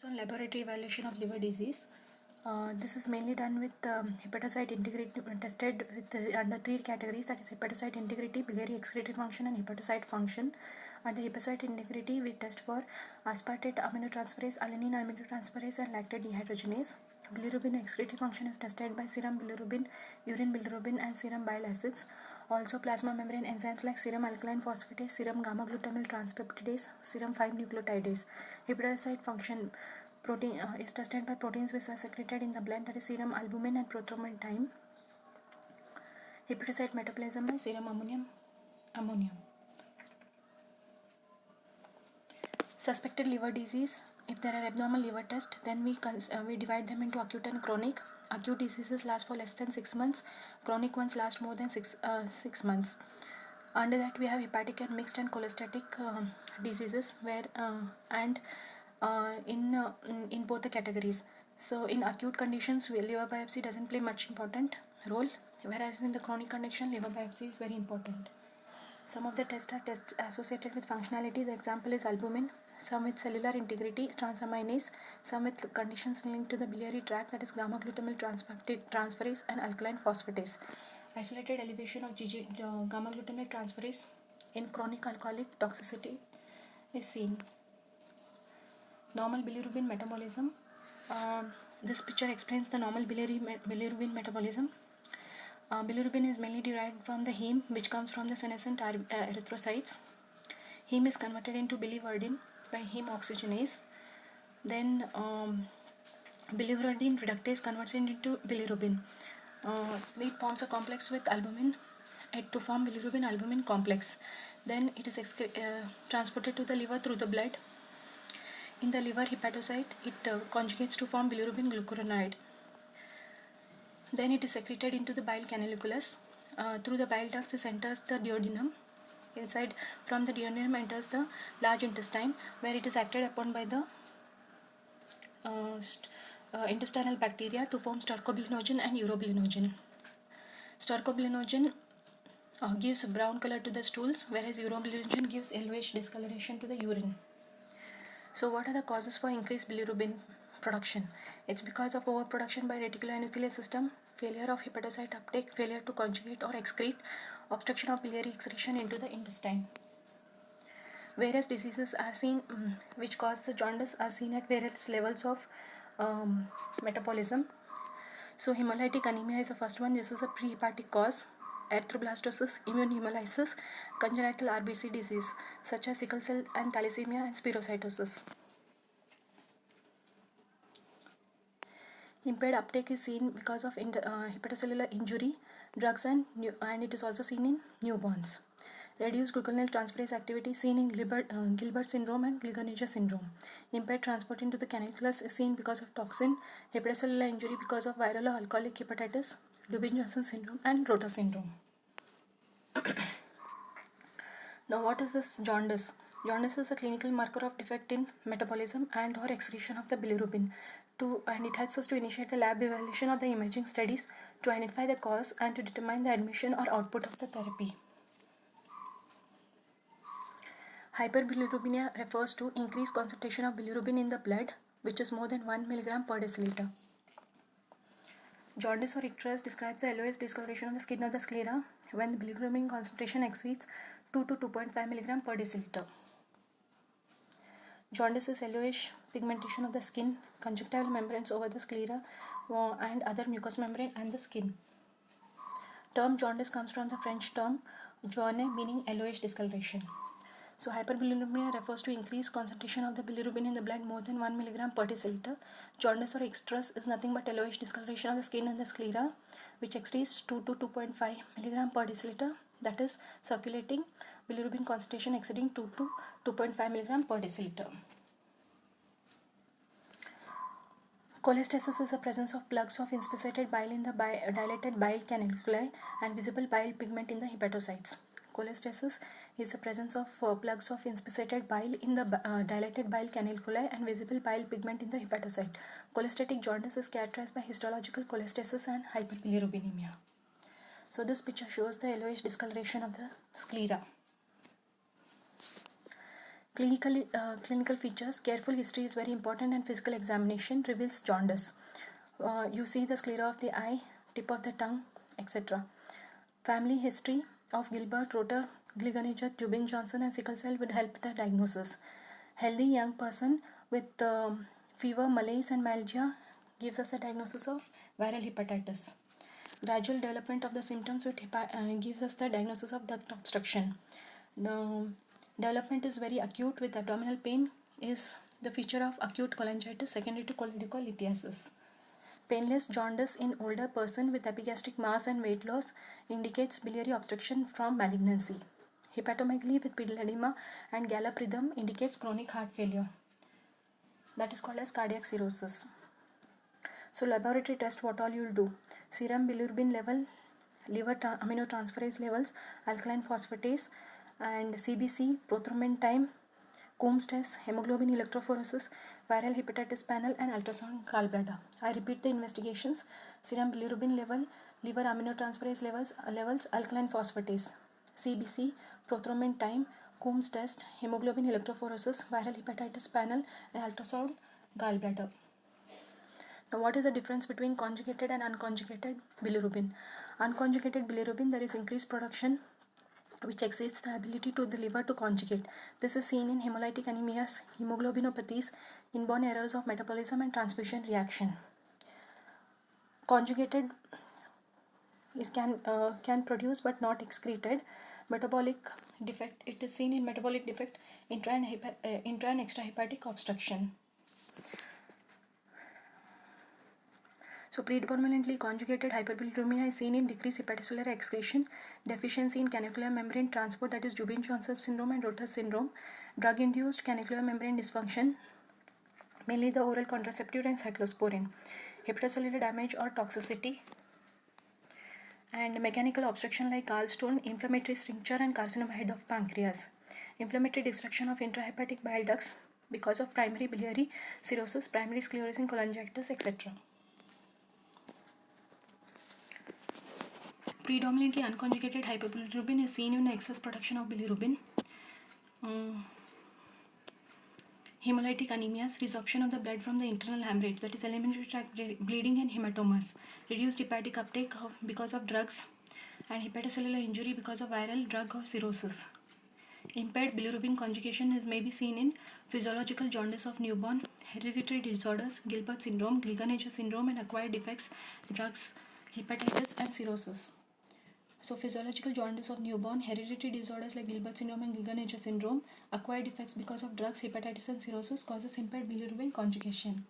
On laboratory evaluation of liver disease. This is mainly done with hepatocyte integrity tested with under three categories, that is hepatocyte integrity, biliary excretory function and hepatocyte function. Under hepatocyte integrity we test for aspartate aminotransferase, alanine aminotransferase and lactate dehydrogenase. Bilirubin excretory function is tested by serum bilirubin, urine bilirubin and serum bile acids. Also plasma membrane enzymes like serum alkaline phosphatase, serum gamma glutamyl transpeptidase, serum 5-nucleotidase. Hepatocyte function protein is tested by proteins which are secreted in the blood, that is serum albumin and prothrombin. Hepatocyte metabolism by serum ammonium. Suspected liver disease. If there are abnormal liver tests, then we divide them into acute and chronic. Acute diseases last for less than 6 months. Chronic ones last more than 6 months. Under that we have hepatic and mixed and cholestatic diseases, where in both the categories. So in acute conditions, liver biopsy doesn't play much important role, whereas in the chronic condition, liver biopsy is very important. Some of the tests are associated with functionality. The example is albumin, some with cellular integrity, transaminase, some with conditions linked to the biliary tract, that is gamma glutamyl transferase and alkaline phosphatase. Isolated elevation of gamma glutamyl transferase in chronic alcoholic toxicity is seen. Normal bilirubin metabolism. This picture explains the normal bilirubin metabolism. Bilirubin is mainly derived from the heme, which comes from the senescent erythrocytes. Heme is converted into biliverdin by heme oxygenase. Then biliverdin reductase converts it into bilirubin. It forms a complex with albumin to form bilirubin albumin complex. Then it is transported to the liver through the blood. In the liver hepatocyte, it conjugates to form bilirubin glucuronide. Then it is secreted into the bile canaliculus. Through the bile ducts, it enters the duodenum. Inside, from the duodenum enters the large intestine, where it is acted upon by the intestinal bacteria to form stercobilinogen and urobilinogen. Stercobilinogen gives brown color to the stools, whereas urobilinogen gives yellowish discoloration to the urine. So what are the causes for increased bilirubin production? It's because of overproduction by reticuloendothelial system, failure of hepatocyte uptake, failure to conjugate or excrete, obstruction of biliary excretion into the intestine. Various diseases are seen which cause the jaundice are seen at various levels of metabolism. So hemolytic anemia is the first one. This is a prehepatic cause. Erythroblastosis, immune hemolysis, congenital RBC disease such as sickle cell and thalassemia and spherocytosis. Impaired uptake is seen because of hepatocellular injury, drugs and it is also seen in newborns. Reduced glucuronidase transferase activity seen in Gilbert syndrome and Gilgan-Nager syndrome. Impaired transport into the canaliculus is seen because of toxin, hepatocellular injury because of viral or alcoholic hepatitis, Lubin-Johnson syndrome and Rotor syndrome. Now what is this jaundice? Jaundice is a clinical marker of defect in metabolism and or excretion of the bilirubin, and it helps us to initiate the lab evaluation of the imaging studies to identify the cause and to determine the admission or output of the therapy. Hyperbilirubinemia refers to increased concentration of bilirubin in the blood, which is more than 1 mg per deciliter. Jaundice or icterus describes the yellowish discoloration of the skin of the sclera when the bilirubin concentration exceeds 2 to 2.5 mg per deciliter. Jaundice is yellowish pigmentation of the skin, conjunctival membranes over the sclera and other mucous membrane and the skin. Term jaundice comes from the French term jaune, meaning yellowish discoloration. So hyperbilirubinemia refers to increased concentration of the bilirubin in the blood more than 1 mg per deciliter. Jaundice or icterus is nothing but yellowish discoloration of the skin and the sclera, which exceeds 2 to 2.5 mg per deciliter, that is circulating bilirubin concentration exceeding 2 to 2.5 mg per deciliter. Cholestasis is the presence of plugs of inspissated bile in the dilated bile canaliculi and visible bile pigment in the hepatocytes. Cholestasis is the presence of plugs of inspissated bile in the dilated bile canaliculi and visible bile pigment in the hepatocyte. Cholestatic jaundice is characterized by histological cholestasis and hyperbilirubinemia. So this picture shows the yellowish discoloration of the sclera. Clinical features. Careful history is very important, and physical examination reveals jaundice. You see the sclera of the eye, tip of the tongue, etc. Family history of Gilbert, Rotor, Gliganiger, Dubin Johnson, and sickle cell would help the diagnosis. Healthy young person with fever, malaise, and myalgia gives us a diagnosis of viral hepatitis. Gradual development of the symptoms gives us the diagnosis of duct obstruction. Now, development is very acute with abdominal pain is the feature of acute cholangitis secondary to cholelithiasis. Painless jaundice in older person with epigastric mass and weight loss indicates biliary obstruction from malignancy. Hepatomegaly with pedal edema and gallop rhythm indicates chronic heart failure. That is called as cardiac cirrhosis. So laboratory test, what all you'll do: serum bilirubin level, liver aminotransferase levels, alkaline phosphatase, and CBC, prothrombin time, Coombs test, hemoglobin electrophoresis, viral hepatitis panel, and ultrasound gallbladder. I repeat the investigations: serum bilirubin level, liver aminotransferase levels, alkaline phosphatase, CBC, prothrombin time, Coombs test, hemoglobin electrophoresis, viral hepatitis panel, and ultrasound gallbladder. Now, what is the difference between conjugated and unconjugated bilirubin? Unconjugated bilirubin, there is increased production which exceeds the ability to the liver to conjugate. This is seen in hemolytic anemias, hemoglobinopathies, inborn errors of metabolism, and transfusion reaction. Conjugated can produce but not excreted. Metabolic defect, it is seen in metabolic defect, intra and extrahepatic obstruction. So predominantly conjugated hyperbilirubinemia is seen in decreased hepatocellular excretion, deficiency in canacular membrane transport, that is Dubin-Johnson syndrome and Rotor syndrome, drug-induced canacular membrane dysfunction, mainly the oral contraceptive and cyclosporin, hepatocellular damage or toxicity, and mechanical obstruction like gallstone, inflammatory stricture, and carcinoma head of pancreas, inflammatory destruction of intrahepatic bile ducts because of primary biliary cirrhosis, primary sclerosing cholangitis, etc. Predominantly unconjugated hyperbilirubin is seen in excess production of bilirubin. Hemolytic anemias, resorption of the blood from the internal hemorrhage, that is alimentary tract bleeding and hematomas, reduced hepatic uptake because of drugs, and hepatocellular injury because of viral drug or cirrhosis. Impaired bilirubin conjugation may be seen in physiological jaundice of newborn, hereditary disorders, Gilbert syndrome, Gliganiger syndrome, and acquired defects, drugs, hepatitis, and cirrhosis. So physiological jaundice of newborn, hereditary disorders like Gilbert syndrome and Gliganiger syndrome, acquired defects because of drugs, hepatitis, and cirrhosis causes impaired bilirubin conjugation.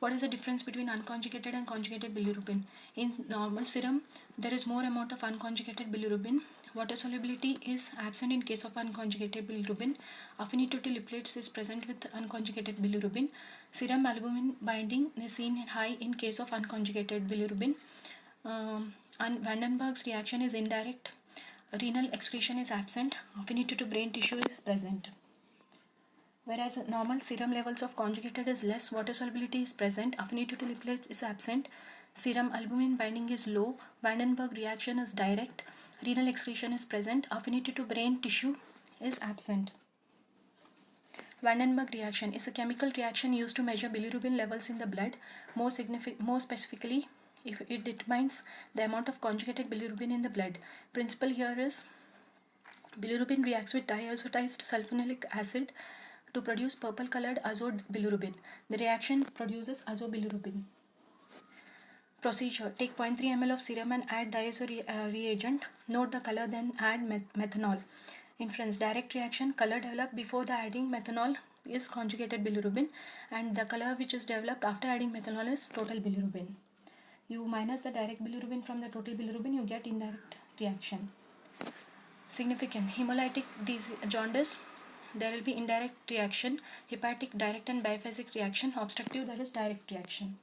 What is the difference between unconjugated and conjugated bilirubin? In normal serum, there is more amount of unconjugated bilirubin. Water solubility is absent in case of unconjugated bilirubin. Affinity to lipids is present with unconjugated bilirubin. Serum albumin binding is seen high in case of unconjugated bilirubin. And Vandenberg's reaction is indirect. Renal excretion is absent. Affinity to brain tissue is present. Whereas normal serum levels of conjugated is less, water solubility is present, affinity to lipids is absent, serum albumin binding is low, Vandenberg reaction is direct, renal excretion is present, affinity to brain tissue is absent. Vandenberg reaction is a chemical reaction used to measure bilirubin levels in the blood. More specifically, if it determines the amount of conjugated bilirubin in the blood. Principle here is bilirubin reacts with diazotized sulfonilic acid to produce purple colored azobilirubin. The reaction produces azobilirubin. Procedure: take 0.3 ml of serum and add diazo reagent. Note the color, then add methanol. Inference: direct reaction, color developed before the adding methanol is conjugated bilirubin, and the color which is developed after adding methanol is total bilirubin. You minus the direct bilirubin from the total bilirubin, you get indirect reaction. Significant: hemolytic jaundice, there will be indirect reaction, hepatic direct and biphasic reaction, obstructive, that is direct reaction.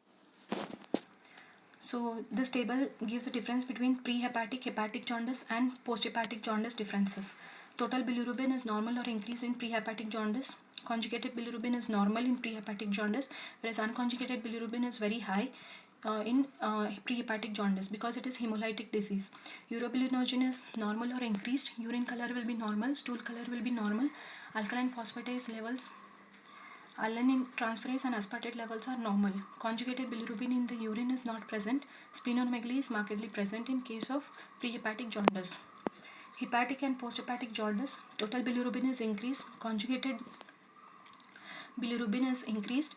So this table gives the difference between pre-hepatic, hepatic jaundice and post-hepatic jaundice differences. Total bilirubin is normal or increased in pre-hepatic jaundice. Conjugated bilirubin is normal in pre-hepatic jaundice, whereas unconjugated bilirubin is very high in pre-hepatic jaundice because it is hemolytic disease. Urobilinogen is normal or increased. Urine color will be normal. Stool color will be normal. Alkaline phosphatase levels, alanine transferase and aspartate levels are normal. Conjugated bilirubin in the urine is not present. Splenomegaly is markedly present in case of prehepatic jaundice. Hepatic and posthepatic jaundice, total bilirubin is increased. Conjugated bilirubin is increased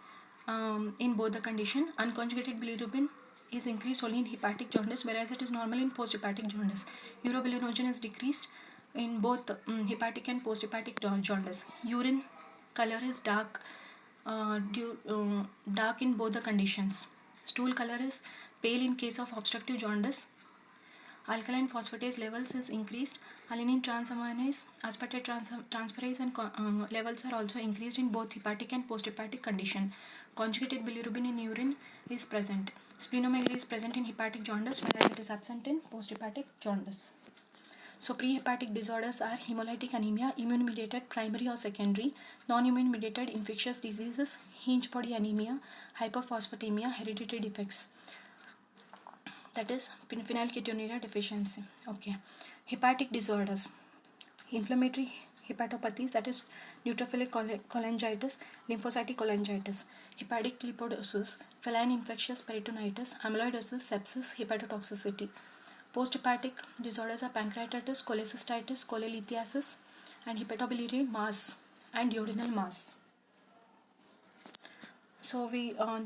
in both the condition. Unconjugated bilirubin is increased only in hepatic jaundice, whereas it is normal in posthepatic jaundice. Urobilinogen is decreased in both hepatic and posthepatic jaundice. Urine color is dark, dark in both the conditions. Stool color is pale in case of obstructive jaundice. Alkaline phosphatase levels is increased. Alanine transaminase, aspartate transferase and levels are also increased in both hepatic and posthepatic condition. Conjugated bilirubin in urine is present. Splenomegaly is present in hepatic jaundice, whereas it is absent in posthepatic jaundice. So prehepatic disorders are hemolytic anemia, immune-mediated primary or secondary, non-immune-mediated infectious diseases, hinge body anemia, hyperphosphatemia, hereditary defects. That is phenylketonuria deficiency. Okay. Hepatic disorders, inflammatory hepatopathies, that is neutrophilic cholangitis, lymphocytic cholangitis, hepatic lipodosis, feline infectious peritonitis, amyloidosis, sepsis, hepatotoxicity. Posthepatic disorders are pancreatitis, cholecystitis, cholelithiasis, and hepatobiliary mass and duodenal mass. So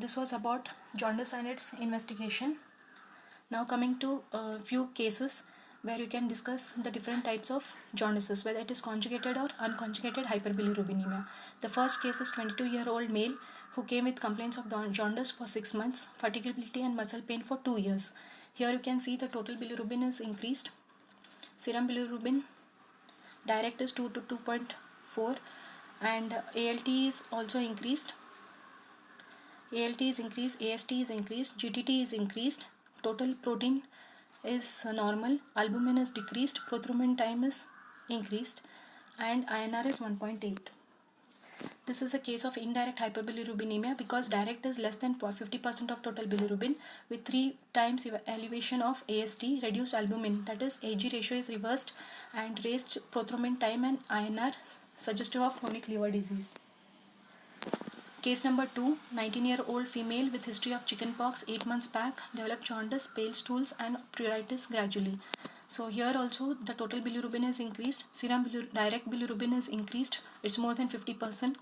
this was about jaundice and its investigation. Now coming to a few cases where you can discuss the different types of jaundices, whether it is conjugated or unconjugated hyperbilirubinemia. The first case is 22-year-old male who came with complaints of jaundice for 6 months, fatigability and muscle pain for 2 years. Here you can see the total bilirubin is increased. Serum bilirubin direct is 2 to 2.4 and ALT is also increased. ALT is increased, AST is increased, GTT is increased, total protein is normal, albumin is decreased, prothrombin time is increased, and INR is 1.8. This is a case of indirect hyperbilirubinemia because direct is less than 50% of total bilirubin with 3 times elevation of AST, reduced albumin, that is AG ratio is reversed, and raised prothrombin time and INR suggestive of chronic liver disease. Case number 2, 19-year-old female with history of chickenpox 8 months back, developed jaundice, pale stools and pruritus gradually. So here also the total bilirubin is increased, serum direct bilirubin is increased, it's more than 50%,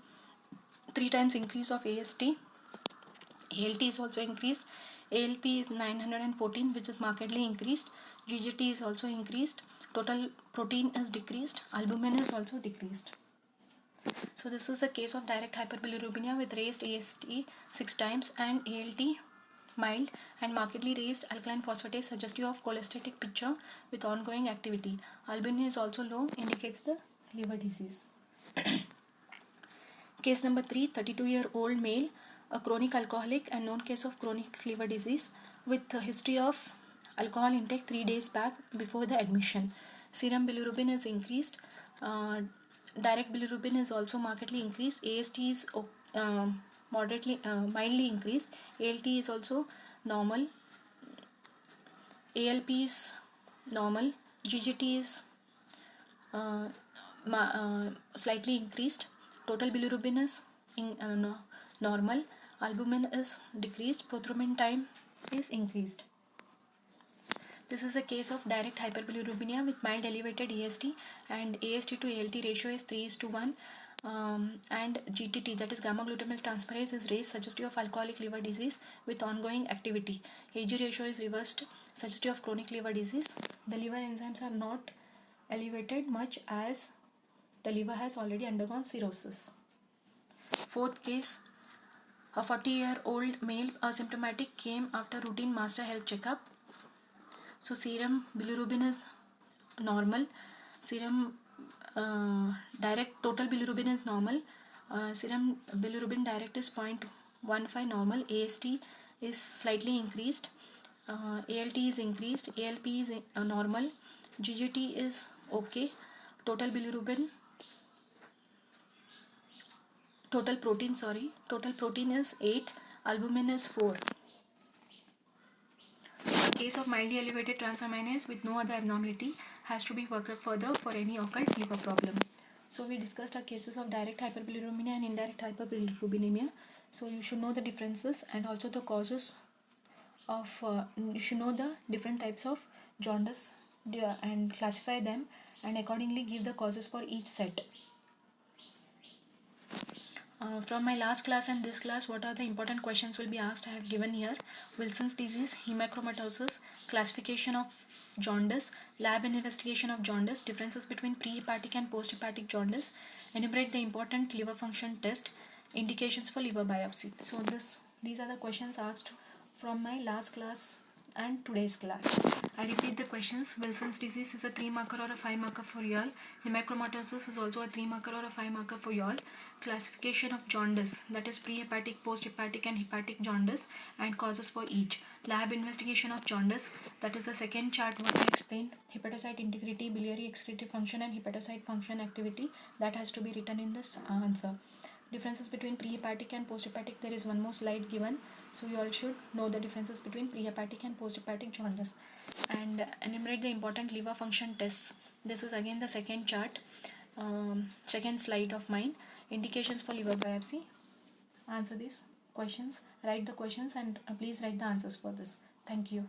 3 times increase of AST, ALT is also increased, ALP is 914 which is markedly increased, GGT is also increased, total protein is decreased, albumin is also decreased. So this is the case of direct hyperbilirubinemia with raised AST 6 times and ALT mild and markedly raised alkaline phosphatase suggestive of cholestatic picture with ongoing activity. Albumin is also low, indicates the liver disease. Case number 3, 32-year-old male, a chronic alcoholic and known case of chronic liver disease with a history of alcohol intake 3 days back before the admission. Serum bilirubin is increased. Direct bilirubin is also markedly increased. AST is mildly increased. ALT is also normal. ALP is normal. GGT is slightly increased. Total bilirubin is normal. Albumin is decreased. Prothrombin time is increased. This is a case of direct hyperbilirubinemia with mild elevated AST and AST to ALT ratio is 3:1 and GTT, that is gamma glutamyl transferase, is raised suggestive of alcoholic liver disease with ongoing activity. AG ratio is reversed suggestive of chronic liver disease. The liver enzymes are not elevated much as the liver has already undergone cirrhosis. Fourth case, a 40-year-old male asymptomatic came after routine master health checkup. So serum bilirubin is normal, serum direct total bilirubin is normal, serum bilirubin direct is 0.15 normal, AST is slightly increased, ALT is increased, ALP is normal, GGT is okay, total protein is 8, albumin is 4. A case of mildly elevated transaminase with no other abnormality has to be worked up further for any occult liver problem. So we discussed our cases of direct hyperbilirubinemia and indirect hyperbilirubinemia. So you should know the differences and also the causes of you should know the different types of jaundice and classify them and accordingly give the causes for each set. From my last class and this class, what are the important questions will be asked? I have given here: Wilson's disease, hemochromatosis, classification of jaundice, lab and investigation of jaundice, differences between pre-hepatic and post-hepatic jaundice, enumerate the important liver function test, indications for liver biopsy. So these are the questions asked from my last class and today's class. I repeat the questions. Wilson's disease is a 3 marker or a 5 marker for y'all. Hemochromatosis is also a 3 marker or a 5 marker for y'all. Classification of jaundice, that is pre-hepatic, post-hepatic and hepatic jaundice, and causes for each. Lab investigation of jaundice, that is the second chart what I explained. Hepatocyte integrity, biliary excretory function and hepatocyte function activity, that has to be written in this answer. Differences between pre-hepatic and post-hepatic, there is one more slide given, so you all should know the differences between pre-hepatic and post-hepatic jaundice. And enumerate the important liver function tests. This is again the second chart, second slide of mine. Indications for liver biopsy. Answer these questions, write the questions, and please write the answers for this. Thank you.